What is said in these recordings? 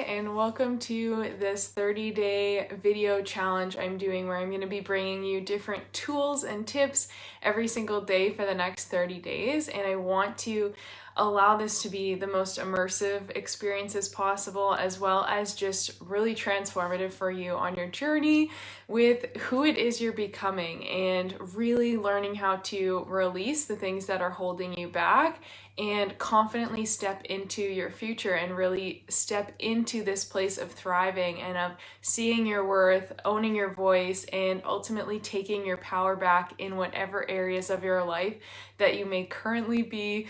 and welcome to this 30-day video challenge I'm doing where I'm going to be bringing you different tools and tips every single day for the next 30 days. And I want to allow this to be the most immersive experience as possible, as well as just really transformative for you on your journey with who it is you're becoming and really learning how to release the things that are holding you back and confidently step into your future and really step into this place of thriving and of seeing your worth, owning your voice, and ultimately taking your power back in whatever areas of your life that you may currently be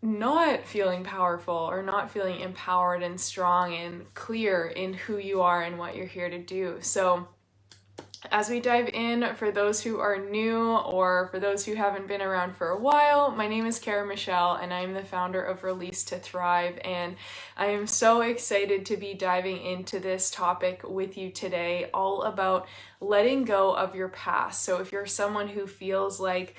not feeling powerful or not feeling empowered and strong and clear in who you are and what you're here to do. So as we dive in, for those who are new or for those who haven't been around for a while, my name is Kara Michelle and I'm the founder of Release to Thrive, and I am so excited to be diving into this topic with you today, all about letting go of your past. So if you're someone who feels like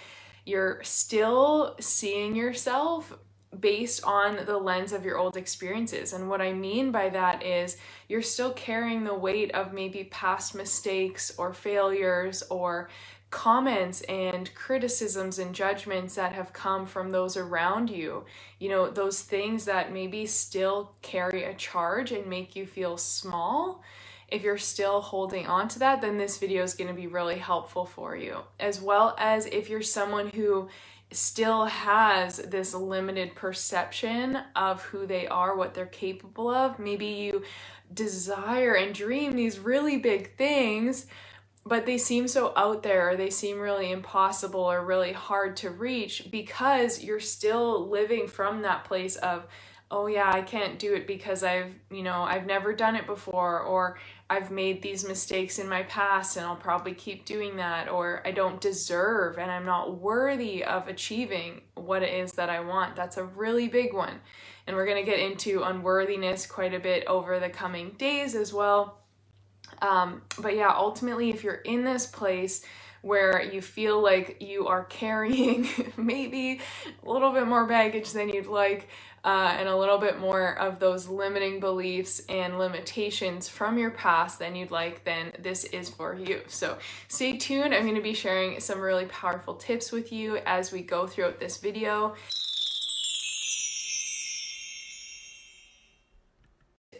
you're still seeing yourself based on the lens of your old experiences. And what I mean by that is you're still carrying the weight of maybe past mistakes or failures or comments and criticisms and judgments that have come from those around you. You know, those things that maybe still carry a charge and make you feel small. If you're still holding on to that, then this video is going to be really helpful for you. As well as if you're someone who still has this limited perception of who they are, what they're capable of. Maybe you desire and dream these really big things, but they seem so out there, or they seem really impossible or really hard to reach because you're still living from that place of, oh yeah, I can't do it because I've never done it before, or I've made these mistakes in my past and I'll probably keep doing that, or I don't deserve and I'm not worthy of achieving what it is that I want. That's a really big one. And we're going to get into unworthiness quite a bit over the coming days as well. But yeah, ultimately, if you're in this place where you feel like you are carrying maybe a little bit more baggage than you'd like, and a little bit more of those limiting beliefs and limitations from your past than you'd like, then this is for you. So stay tuned. I'm going to be sharing some really powerful tips with you as we go throughout this video.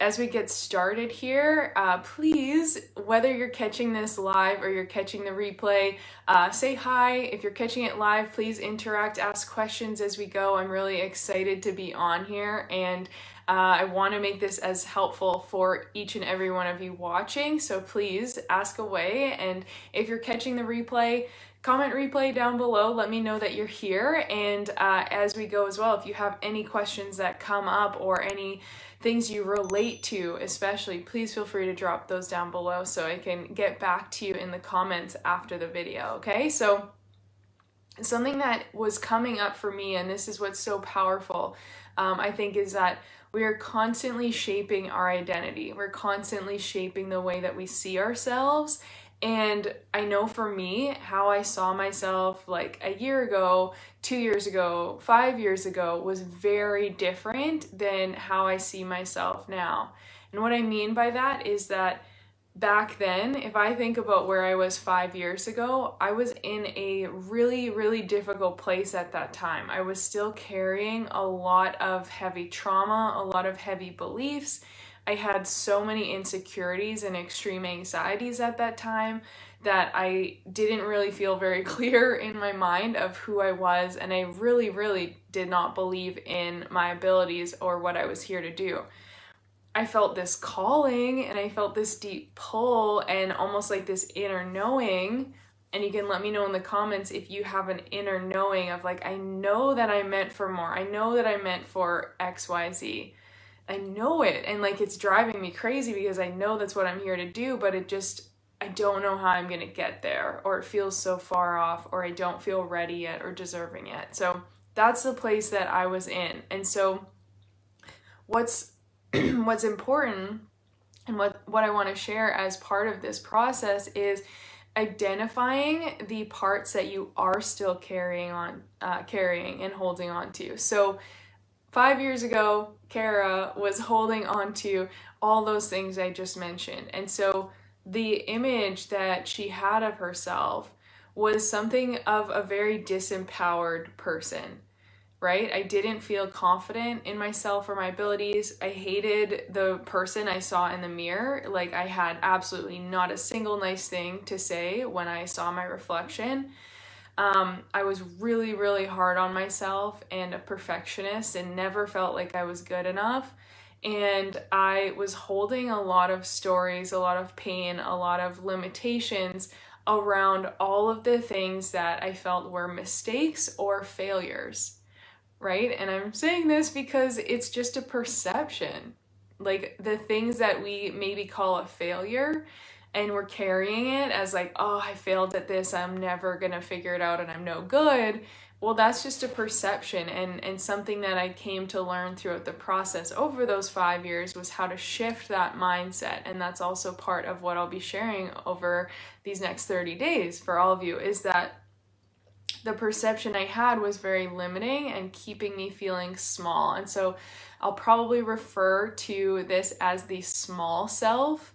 As we get started here, please, whether you're catching this live or you're catching the replay, say hi. If you're catching it live, please interact, ask questions as we go. I'm really excited to be on here, and I want to make this as helpful for each and every one of you watching. So please ask away. And if you're catching the replay, comment replay down below. Let me know that you're here. And as we go as well, if you have any questions that come up or any things you relate to especially, please feel free to drop those down below so I can get back to you in the comments after the video, okay? So something that was coming up for me, and this is what's so powerful, I think, is that we are constantly shaping our identity. We're constantly shaping the way that we see ourselves. And I know for me, how I saw myself like a year ago, 2 years ago, 5 years ago was very different than how I see myself now. And what I mean by that is that back then, if I think about where I was 5 years ago, I was in a really, really difficult place at that time. I was still carrying a lot of heavy trauma, a lot of heavy beliefs. I had so many insecurities and extreme anxieties at that time that I didn't really feel very clear in my mind of who I was, and I really, really did not believe in my abilities or what I was here to do. I felt this calling and I felt this deep pull and almost like this inner knowing. And you can let me know in the comments if you have an inner knowing of like, I know that I'm meant for more. I know that I'm meant for XYZ. I know it, and like it's driving me crazy because I know that's what I'm here to do, but I don't know how I'm gonna get there, or it feels so far off, or I don't feel ready yet or deserving yet. So that's the place that I was in. And so what's important and what I want to share as part of this process is identifying the parts that you are still carrying and holding on to. So 5 years ago, Kara was holding on to all those things I just mentioned. And so the image that she had of herself was something of a very disempowered person, right? I didn't feel confident in myself or my abilities. I hated the person I saw in the mirror. Like, I had absolutely not a single nice thing to say when I saw my reflection. I was really, really hard on myself and a perfectionist and never felt like I was good enough. And I was holding a lot of stories, a lot of pain, a lot of limitations around all of the things that I felt were mistakes or failures, right? And I'm saying this because it's just a perception. Like, the things that we maybe call a failure, and we're carrying it as like, oh, I failed at this, I'm never gonna figure it out and I'm no good. Well, that's just a perception, and something that I came to learn throughout the process over those 5 years was how to shift that mindset. And that's also part of what I'll be sharing over these next 30 days for all of you, is that the perception I had was very limiting and keeping me feeling small. And so I'll probably refer to this as the small self.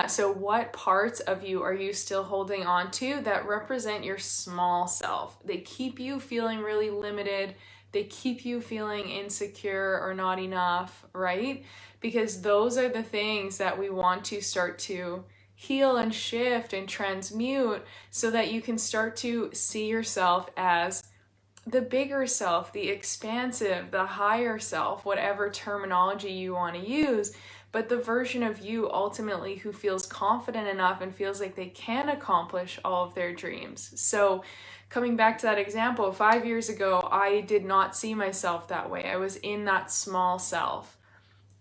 So what parts of you are you still holding on to that represent your small self? They keep you feeling really limited. They keep you feeling insecure or not enough, right? Because those are the things that we want to start to heal and shift and transmute so that you can start to see yourself as the bigger self, the expansive, the higher self, whatever terminology you want to use, but the version of you ultimately who feels confident enough and feels like they can accomplish all of their dreams. So coming back to that example, 5 years ago, I did not see myself that way. I was in that small self.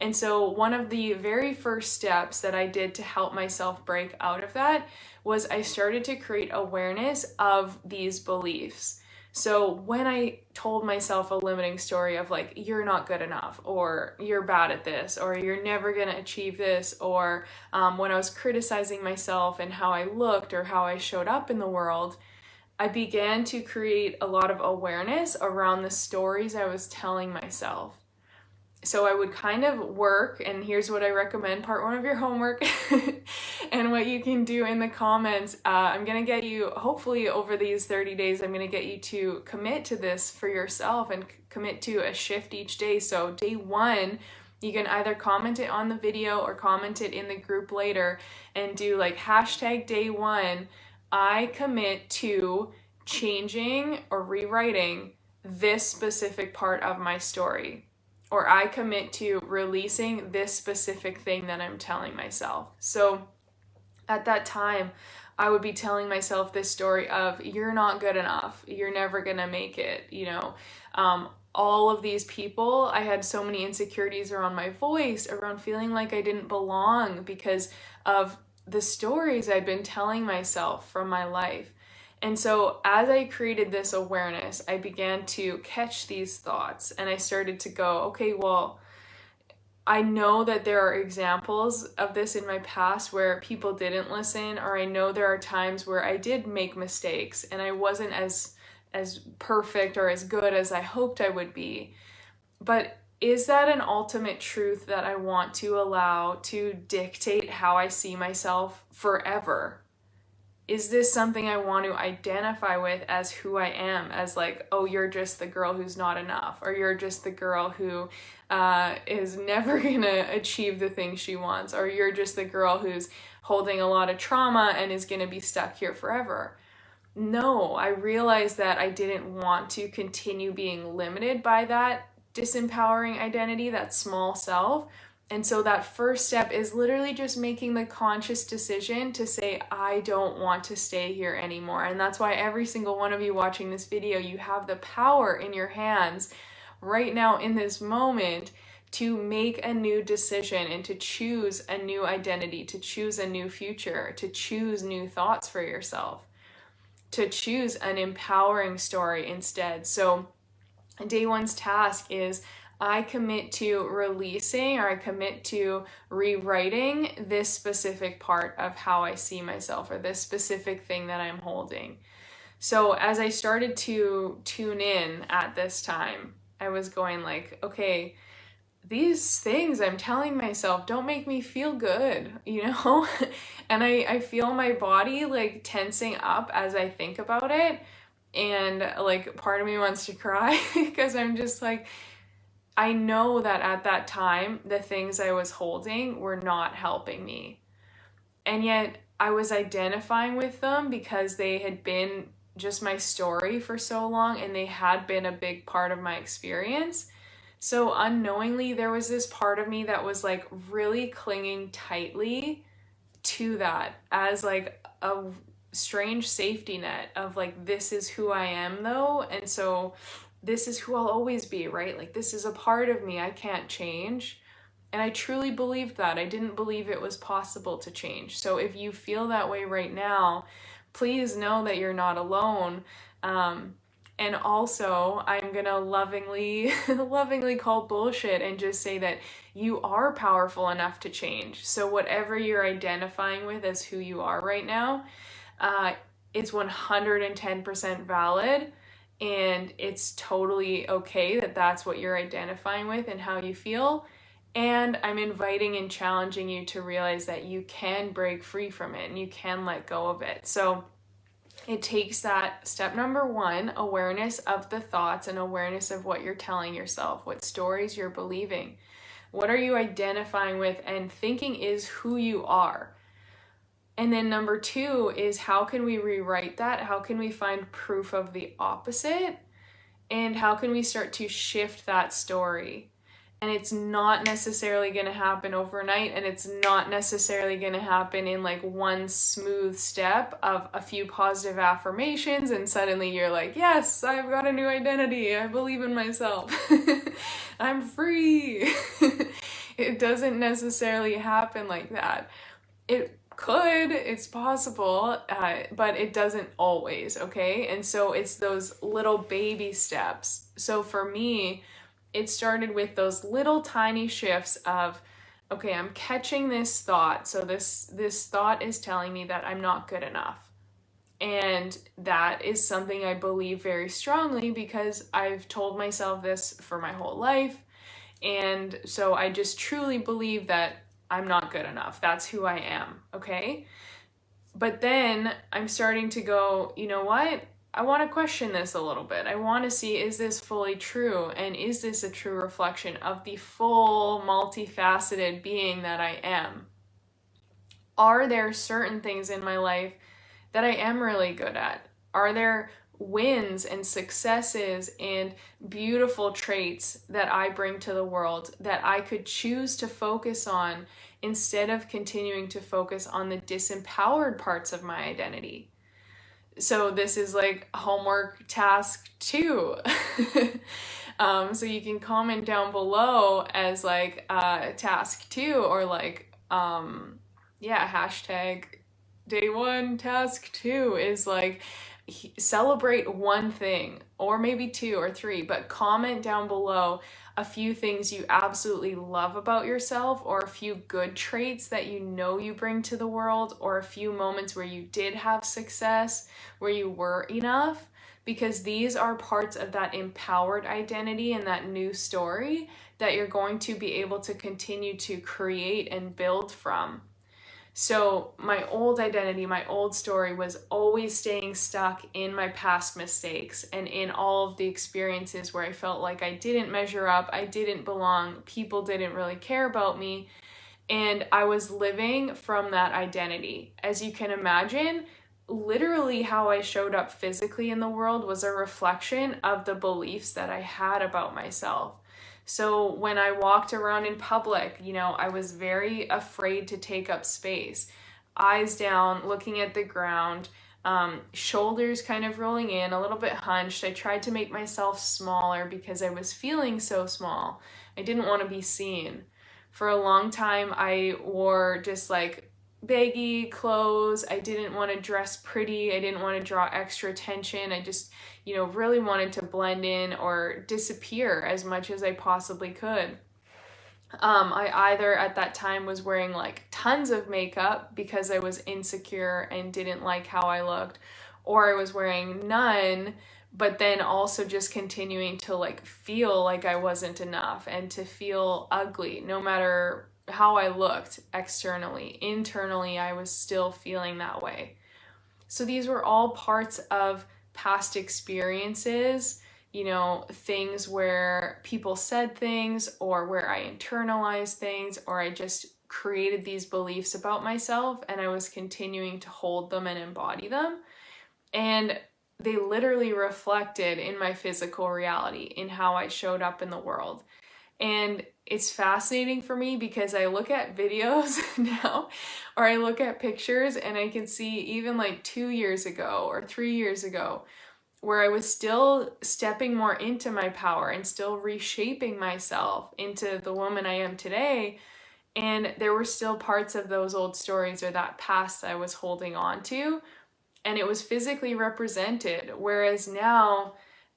And so one of the very first steps that I did to help myself break out of that was I started to create awareness of these beliefs. So when I told myself a limiting story of like, you're not good enough, or you're bad at this, or you're never going to achieve this, or when I was criticizing myself and how I looked or how I showed up in the world, I began to create a lot of awareness around the stories I was telling myself. So I would kind of work, and here's what I recommend, part one of your homework, and what you can do in the comments. I'm going to get you, hopefully over these 30 days, I'm going to get you to commit to this for yourself and commit to a shift each day. So day one, you can either comment it on the video or comment it in the group later and do like hashtag day one, I commit to changing or rewriting this specific part of my story. Or I commit to releasing this specific thing that I'm telling myself. So at that time, I would be telling myself this story of, you're not good enough, you're never gonna make it, all of these people. I had so many insecurities around my voice, around feeling like I didn't belong because of the stories I'd been telling myself from my life. And so as I created this awareness, I began to catch these thoughts, and I started to go, okay, well, I know that there are examples of this in my past where people didn't listen, or I know there are times where I did make mistakes and I wasn't as perfect or as good as I hoped I would be. But is that an ultimate truth that I want to allow to dictate how I see myself forever? Is this something I want to identify with as who I am, as like, oh, you're just the girl who's not enough, or you're just the girl who is never gonna achieve the things she wants, or you're just the girl who's holding a lot of trauma and is gonna be stuck here forever? No, I realized that I didn't want to continue being limited by that disempowering identity, that small self. And so that first step is literally just making the conscious decision to say, I don't want to stay here anymore. And that's why every single one of you watching this video, you have the power in your hands right now in this moment to make a new decision and to choose a new identity, to choose a new future, to choose new thoughts for yourself, to choose an empowering story instead. So day one's task is, I commit to releasing, or I commit to rewriting this specific part of how I see myself, or this specific thing that I'm holding. So as I started to tune in at this time, I was going like, okay, these things I'm telling myself don't make me feel good, you know? And I feel my body like tensing up as I think about it. And like part of me wants to cry because I'm just like, I know that at that time, the things I was holding were not helping me. And yet I was identifying with them because they had been just my story for so long and they had been a big part of my experience. So unknowingly, there was this part of me that was like really clinging tightly to that as like a strange safety net of like, this is who I am though. And so this is who I'll always be, right? Like, this is a part of me I can't change. And I truly believed that. I didn't believe it was possible to change. So if you feel that way right now, please know that you're not alone. And also, I'm gonna lovingly, lovingly call bullshit and just say that you are powerful enough to change. So whatever you're identifying with as who you are right now, it's 110% valid. And it's totally okay that that's what you're identifying with and how you feel. And I'm inviting and challenging you to realize that you can break free from it and you can let go of it. So it takes that step number one, awareness of the thoughts and awareness of what you're telling yourself, what stories you're believing. What are you identifying with and thinking is who you are? And then number two is, how can we rewrite that? How can we find proof of the opposite? And how can we start to shift that story? And it's not necessarily going to happen overnight, and it's not necessarily going to happen in like one smooth step of a few positive affirmations and suddenly you're like, yes, I've got a new identity. I believe in myself. I'm free. It doesn't necessarily happen like that. It could, it's possible, but it doesn't always, okay? And so it's those little baby steps. So for me, it started with those little tiny shifts of, okay, I'm catching this thought. So this thought is telling me that I'm not good enough. And that is something I believe very strongly because I've told myself this for my whole life. And so I just truly believe that I'm not good enough. That's who I am, okay? But then I'm starting to go, you know what? I want to question this a little bit. I want to see, is this fully true? And is this a true reflection of the full, multifaceted being that I am? Are there certain things in my life that I am really good at? Are there wins and successes and beautiful traits that I bring to the world that I could choose to focus on instead of continuing to focus on the disempowered parts of my identity? So this is like homework task 2. So you can comment down below as like task 2 or like, hashtag day 1 task 2 is like, celebrate one thing or maybe 2 or 3, but comment down below a few things you absolutely love about yourself or a few good traits that you know you bring to the world or a few moments where you did have success, where you were enough, because these are parts of that empowered identity and that new story that you're going to be able to continue to create and build from. So my old identity, my old story was always staying stuck in my past mistakes and in all of the experiences where I felt like I didn't measure up, I didn't belong, people didn't really care about me, and I was living from that identity. As you can imagine, literally how I showed up physically in the world was a reflection of the beliefs that I had about myself. So when I walked around in public, I was very afraid to take up space. Eyes down, looking at the ground, shoulders kind of rolling in, a little bit hunched. I tried to make myself smaller because I was feeling so small. I didn't want to be seen. For a long time, I wore just like baggy clothes. I didn't want to dress pretty. I didn't want to draw extra attention. I just, really wanted to blend in or disappear as much as I possibly could. I either at that time was wearing like tons of makeup because I was insecure and didn't like how I looked, or I was wearing none but then also just continuing to like feel like I wasn't enough and to feel ugly no matter how I looked externally. Internally, I was still feeling that way. So these were all parts of past experiences, you know, things where people said things or where I internalized things or I just created these beliefs about myself and I was continuing to hold them and embody them. And they literally reflected in my physical reality, in how I showed up in the world. And it's fascinating for me because I look at videos now or I look at pictures and I can see even like 2 years ago or 3 years ago where I was still stepping more into my power and still reshaping myself into the woman I am today. And there were still parts of those old stories or that past I was holding on to, and it was physically represented. Whereas now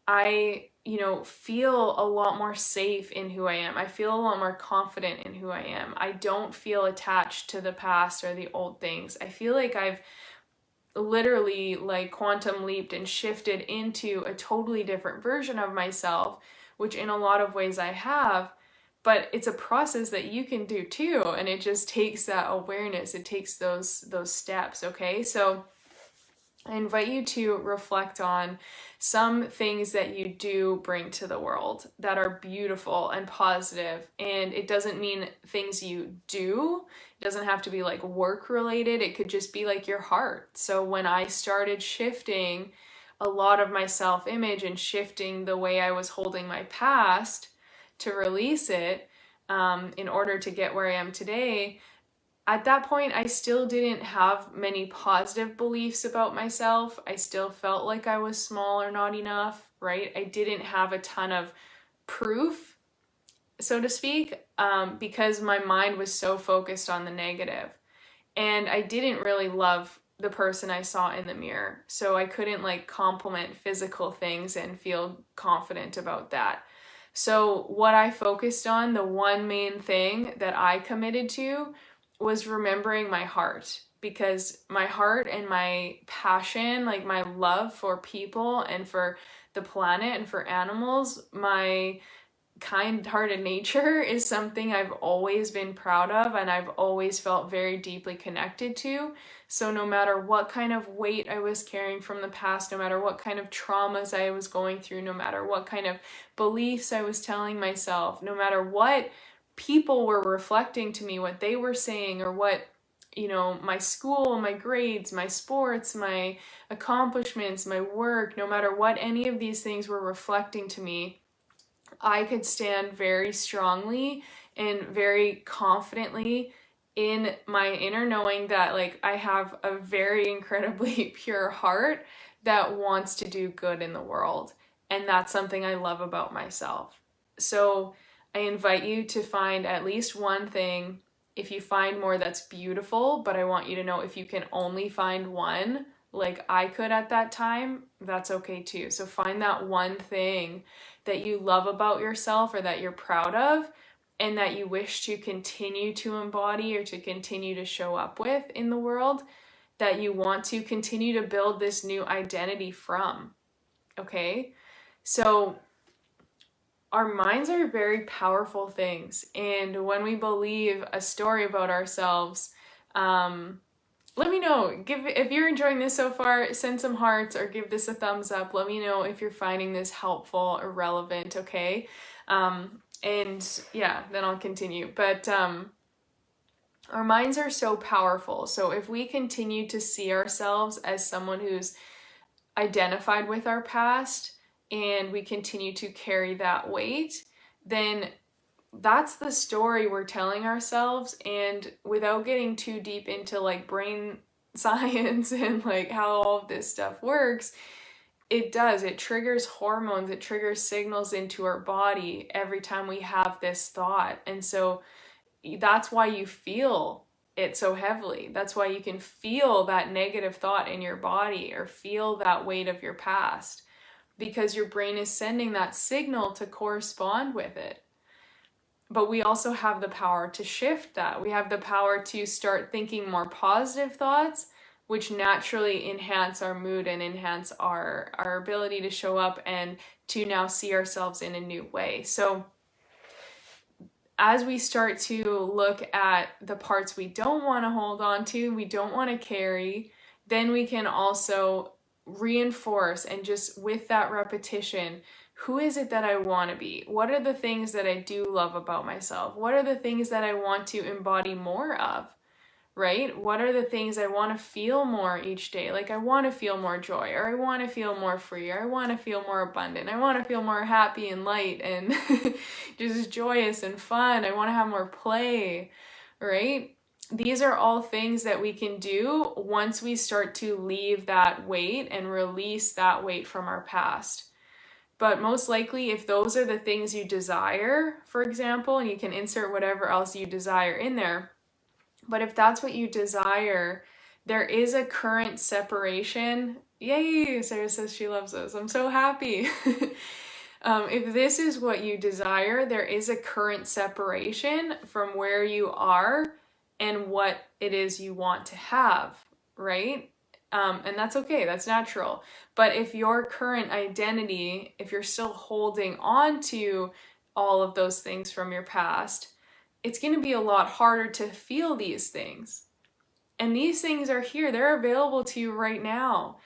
I, you know, feel a lot more safe in who I am. I feel a lot more confident in who I am. I don't feel attached to the past or the old things. I feel like I've literally like quantum leaped and shifted into a totally different version of myself, which in a lot of ways I have. But it's a process that you can do too, and it just takes that awareness. It takes those steps, okay? So I invite you to reflect on some things that you do bring to the world that are beautiful and positive. And it doesn't mean things you do. It doesn't have to be like work related. It could just be like your heart. So when I started shifting a lot of my self-image and shifting the way I was holding my past to release it, in order to get where I am today, at that point, I still didn't have many positive beliefs about myself. I still felt like I was small or not enough, right? I didn't have a ton of proof, so to speak, because my mind was so focused on the negative. And I didn't really love the person I saw in the mirror. So I couldn't like compliment physical things and feel confident about that. So what I focused on, the one main thing that I committed to, was remembering my heart, because my heart and my passion, like my love for people and for the planet and for animals, my kind-hearted nature is something I've always been proud of and I've always felt very deeply connected to. So no matter what kind of weight I was carrying from the past, no matter what kind of traumas I was going through, no matter what kind of beliefs I was telling myself, no matter what people were reflecting to me, what they were saying, or what, you know, my school, my grades, my sports, my accomplishments, my work, no matter what any of these things were reflecting to me, I could stand very strongly and very confidently in my inner knowing that like I have a very incredibly pure heart that wants to do good in the world. And that's something I love about myself. So I invite you to find at least one thing. If you find more, that's beautiful, but I want you to know if you can only find one, like I could at that time, that's okay too. So find that one thing that you love about yourself or that you're proud of and that you wish to continue to embody or to continue to show up with in the world, that you want to continue to build this new identity from, okay? So our minds are very powerful things, and when we believe a story about ourselves, let me know. If you're enjoying this so far, send some hearts or give this a thumbs up. Let me know if you're finding this helpful or relevant, okay? And yeah, then I'll continue. But our minds are so powerful. So if we continue to see ourselves as someone who's identified with our past, and we continue to carry that weight, then that's the story we're telling ourselves. And without getting too deep into like brain science and like how all of this stuff works, it triggers hormones, it triggers signals into our body every time we have this thought. And so that's why you feel it so heavily. That's why you can feel that negative thought in your body or feel that weight of your past, because your brain is sending that signal to correspond with it. But we also have the power to shift that. We have the power to start thinking more positive thoughts, which naturally enhance our mood and enhance our ability to show up and to now see ourselves in a new way. So as we start to look at the parts we don't want to hold on to, we don't want to carry, then we can also reinforce and just with that repetition, who is it that I want to be? What are the things that I do love about myself? What are the things that I want to embody more of? Right? What are the things I want to feel more each day? Like I want to feel more joy, or I want to feel more free, or I want to feel more abundant. I want to feel more happy and light and just joyous and fun. I want to have more play, right? These are all things that we can do once we start to leave that weight and release that weight from our past. But most likely, if those are the things you desire, for example, and you can insert whatever else you desire in there, but if that's what you desire, there is a current separation. Yay, Sarah says she loves us. I'm so happy. If this is what you desire, there is a current separation from where you are and what it is you want to have, right? And that's okay, that's natural. But if your current identity, if you're still holding on to all of those things from your past, it's going to be a lot harder to feel these things. And these things are here. They're available to you right now.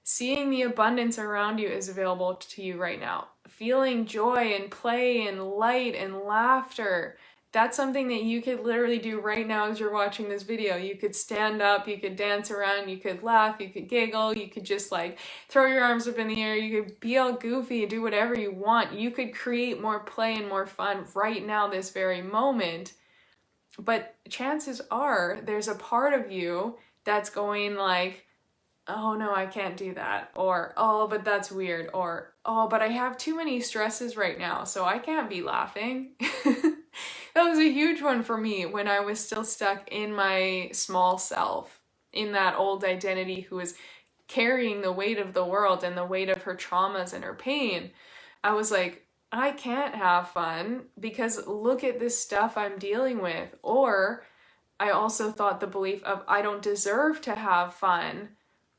Seeing the abundance around you is available to you right now. Feeling joy and play and light and laughter, that's something that you could literally do right now as you're watching this video. You could stand up, you could dance around, you could laugh, you could giggle, you could just like throw your arms up in the air, you could be all goofy and do whatever you want. You could create more play and more fun right now, this very moment. But chances are there's a part of you that's going like, oh no, I can't do that. Or, oh, but that's weird. Or, oh, but I have too many stresses right now, so I can't be laughing. That was a huge one for me when I was still stuck in my small self, in that old identity who was carrying the weight of the world and the weight of her traumas and her pain. I was like, I can't have fun because look at this stuff I'm dealing with. Or I also thought the belief of I don't deserve to have fun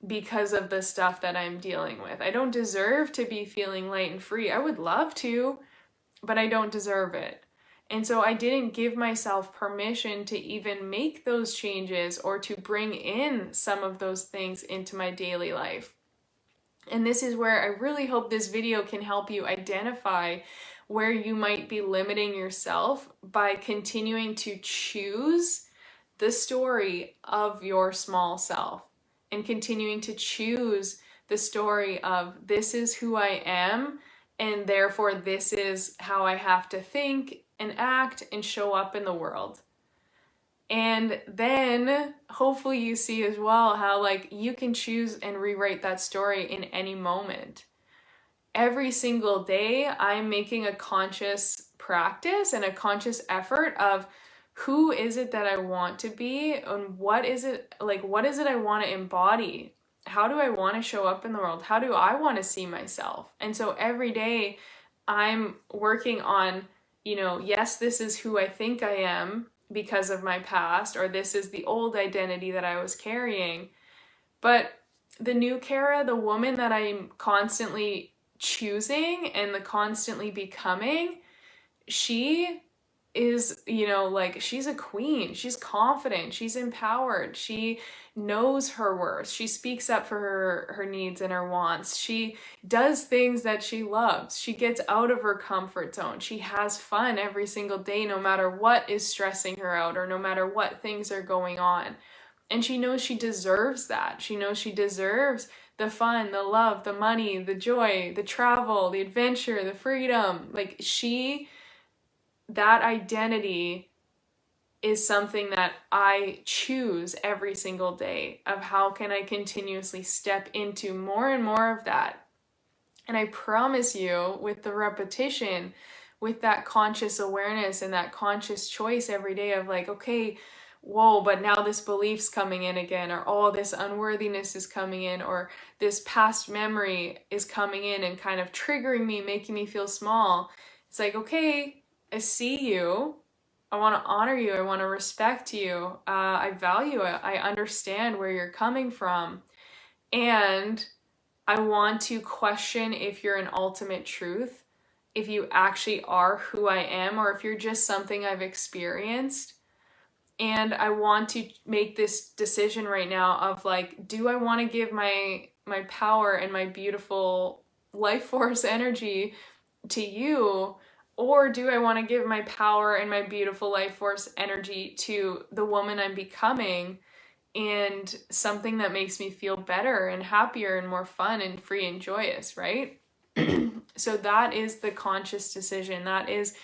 because of the stuff that I'm dealing with. I don't deserve to be feeling light and free. I would love to, but I don't deserve it. And so I didn't give myself permission to even make those changes or to bring in some of those things into my daily life. And this is where I really hope this video can help you identify where you might be limiting yourself by continuing to choose the story of your small self and continuing to choose the story of this is who I am and therefore this is how I have to think and act and show up in the world. And then hopefully you see as well how like you can choose and rewrite that story in any moment. Every single day I'm making a conscious practice and a conscious effort of who is it that I want to be and what is it I want to embody? How do I want to show up in the world? How do I want to see myself? And so every day I'm working on, yes, this is who I think I am because of my past, or this is the old identity that I was carrying. But the new Kara, the woman that I'm constantly choosing and the constantly becoming, she is, she's a queen. She's confident. She's empowered. She knows her worth. She speaks up for her needs and her wants. She does things that she loves. She gets out of her comfort zone. She has fun every single day, no matter what is stressing her out or no matter what things are going on. And she knows she deserves that. She knows she deserves the fun, the love, the money, the joy, the travel, the adventure, the freedom. That identity is something that I choose every single day of how can I continuously step into more and more of that. And I promise you, with the repetition, with that conscious awareness and that conscious choice every day of like, okay, whoa, but now this belief's coming in again, or oh, this unworthiness is coming in, or this past memory is coming in and kind of triggering me, making me feel small. It's like, okay, I see you. I want to honor you. I want to respect you. I value it. I understand where you're coming from. And I want to question if you're an ultimate truth, if you actually are who I am, or if you're just something I've experienced. And I want to make this decision right now of like, do I want to give my power and my beautiful life force energy to you, or do I want to give my power and my beautiful life force energy to the woman I'm becoming and something that makes me feel better and happier and more fun and free and joyous, right? So that is the conscious decision. That is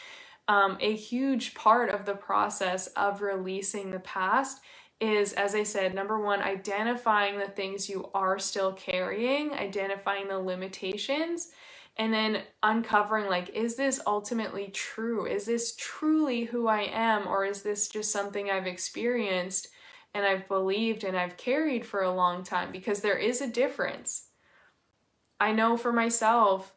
a huge part of the process of releasing the past is, as I said, number one, identifying the things you are still carrying, identifying the limitations, and then uncovering, like, is this ultimately true? Is this truly who I am? Or is this just something I've experienced and I've believed and I've carried for a long time? Because there is a difference. I know for myself,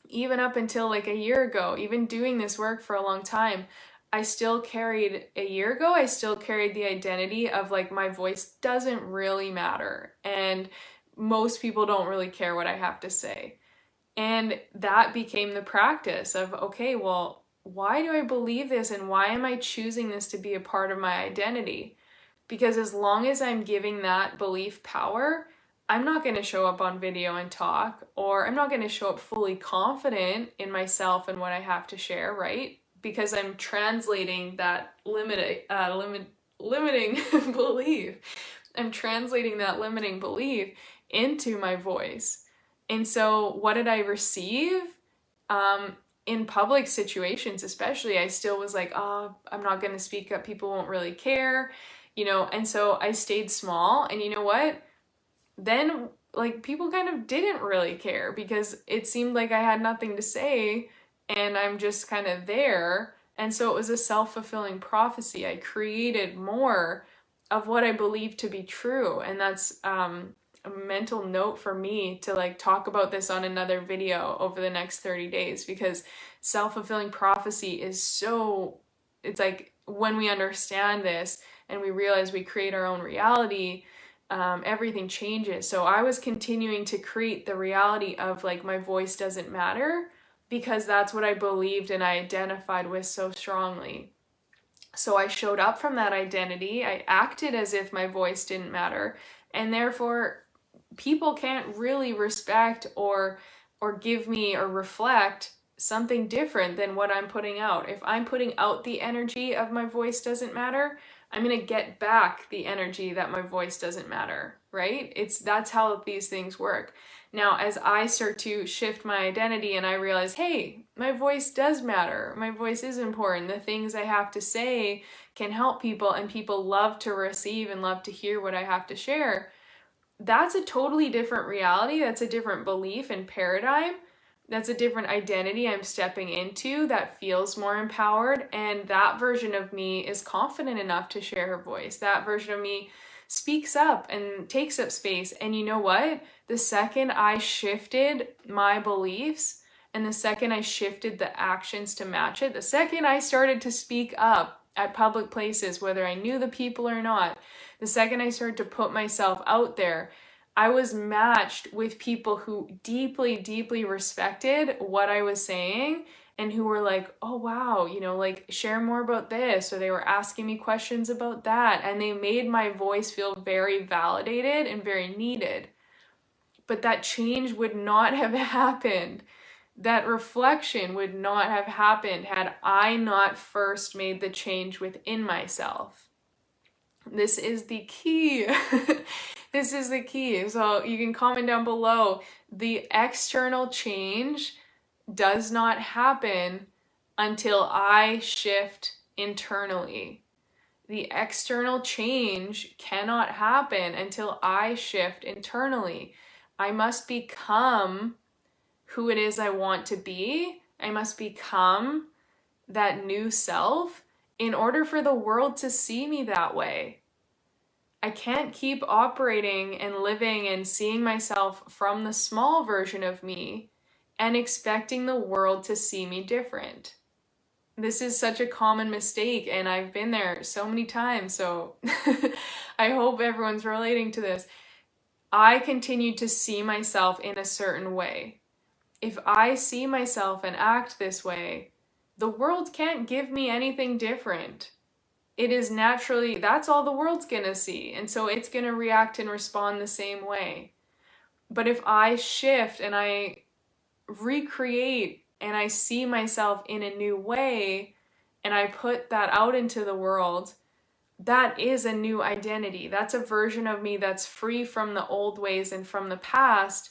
even up until like a year ago, even doing this work for a long time, I still carried the identity of like my voice doesn't really matter and most people don't really care what I have to say. And that became the practice of, okay, well, why do I believe this and why am I choosing this to be a part of my identity? Because as long as I'm giving that belief power, I'm not going to show up on video and talk, or I'm not going to show up fully confident in myself and what I have to share, right? Because I'm translating that limiting belief. I'm translating that limiting belief into my voice. And so what did I receive? In public situations, especially, I still was like, oh, I'm not going to speak up. People won't really care, and so I stayed small. And you know what? Then like people kind of didn't really care because it seemed like I had nothing to say and I'm just kind of there. And so it was a self-fulfilling prophecy. I created more of what I believed to be true. And that's a mental note for me to like talk about this on another video over the next 30 days, because self-fulfilling prophecy is it's like when we understand this and we realize we create our own reality, everything changes. So I was continuing to create the reality of like my voice doesn't matter because that's what I believed and I identified with so strongly. So I showed up from that identity. I acted as if my voice didn't matter, and therefore people can't really respect or give me or reflect something different than what I'm putting out. If I'm putting out the energy of my voice doesn't matter, I'm going to get back the energy that my voice doesn't matter, right? That's how these things work. Now, as I start to shift my identity and I realize, hey, my voice does matter. My voice is important. The things I have to say can help people and people love to receive and love to hear what I have to share. That's a totally different reality. That's a different belief and paradigm. That's a different identity I'm stepping into that feels more empowered. And that version of me is confident enough to share her voice. That version of me speaks up and takes up space. And you know what? The second I shifted my beliefs and the second I shifted the actions to match it, the second I started to speak up at public places, whether I knew the people or not, the second I started to put myself out there, I was matched with people who deeply, deeply respected what I was saying and who were like, oh, wow, like share more about this. Or they were asking me questions about that. And they made my voice feel very validated and very needed. But that change would not have happened. That reflection would not have happened had I not first made the change within myself. This is the key. This is the key. So you can comment down below. The external change does not happen until I shift internally. The external change cannot happen until I shift internally. I must become who it is I want to be. I must become that new self in order for the world to see me that way. I can't keep operating and living and seeing myself from the small version of me and expecting the world to see me different. this is such a common mistake, and I've been there so many times, so I hope everyone's relating to this. I continue to see myself in a certain way. If I see myself and act this way, the world can't give me anything different. It is naturally, that's all the world's gonna see, and so it's gonna react and respond the same way. But if I shift and I recreate and I see myself in a new way and I put that out into the world, that is a new identity. That's a version of me that's free from the old ways and from the past,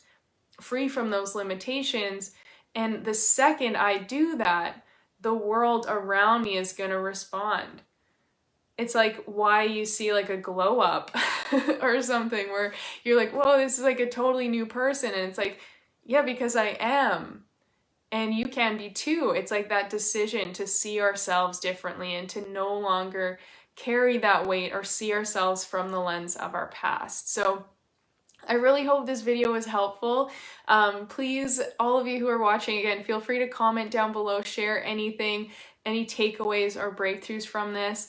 free from those limitations. And the second I do that, the world around me is going to respond. It's like why you see like a glow up or something where you're like, whoa, this is like a totally new person. And it's like, yeah, because I am. And you can be too. It's like that decision to see ourselves differently and to no longer carry that weight or see ourselves from the lens of our past. So I really hope this video was helpful. Please, all of you who are watching, again, feel free to comment down below, share anything, any takeaways or breakthroughs from this.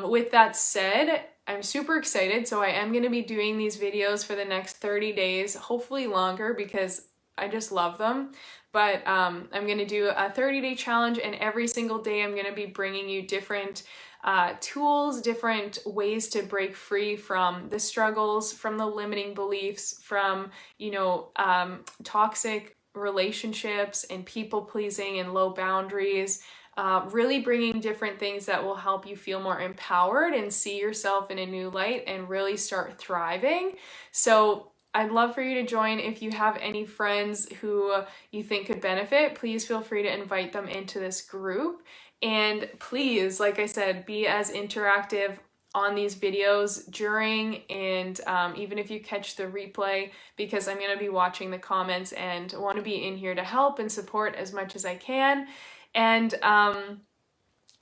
With that said, I'm super excited. So I am going to be doing these videos for the next 30 days, hopefully longer, because I just love them. But I'm going to do a 30-day challenge, and every single day I'm going to be bringing you different tools, different ways to break free from the struggles, from the limiting beliefs, from, toxic relationships and people pleasing and low boundaries. Really bringing different things that will help you feel more empowered and see yourself in a new light and really start thriving. So I'd love for you to join. If you have any friends who you think could benefit, please feel free to invite them into this group. And please, like I said, be as interactive on these videos during and even if you catch the replay, because I'm going to be watching the comments and want to be in here to help and support as much as I can. And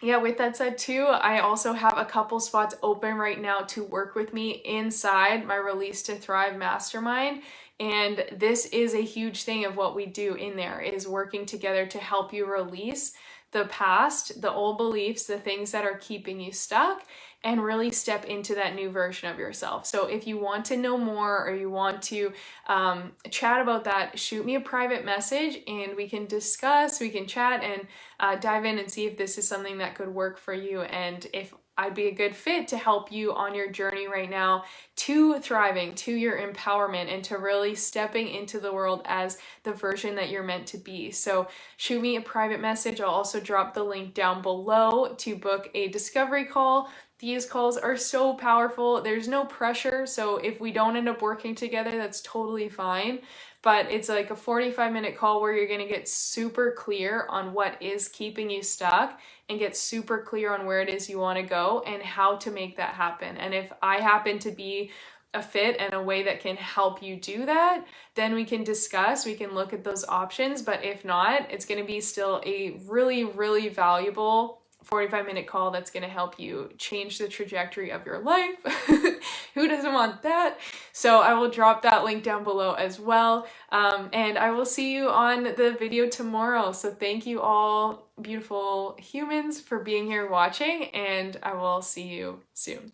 yeah, with that said too, I also have a couple spots open right now to work with me inside my Release to Thrive Mastermind. And this is a huge thing of what we do in there, is working together to help you release the past, the old beliefs, the things that are keeping you stuck, and really step into that new version of yourself. So if you want to know more or you want to chat about that, shoot me a private message and we can discuss, we can chat and dive in and see if this is something that could work for you and if I'd be a good fit to help you on your journey right now to thriving, to your empowerment, and to really stepping into the world as the version that you're meant to be. So shoot me a private message. I'll also drop the link down below to book a discovery call. These calls are so powerful. There's no pressure. So if we don't end up working together, that's totally fine. But it's like a 45-minute call where you're going to get super clear on what is keeping you stuck and get super clear on where it is you want to go and how to make that happen. And if I happen to be a fit and a way that can help you do that, then we can discuss, we can look at those options. But if not, it's going to be still a really, really valuable 45-minute call that's going to help you change the trajectory of your life. Who doesn't want that? So I will drop that link down below as well. And I will see you on the video tomorrow. So thank you all, beautiful humans, for being here watching, and I will see you soon.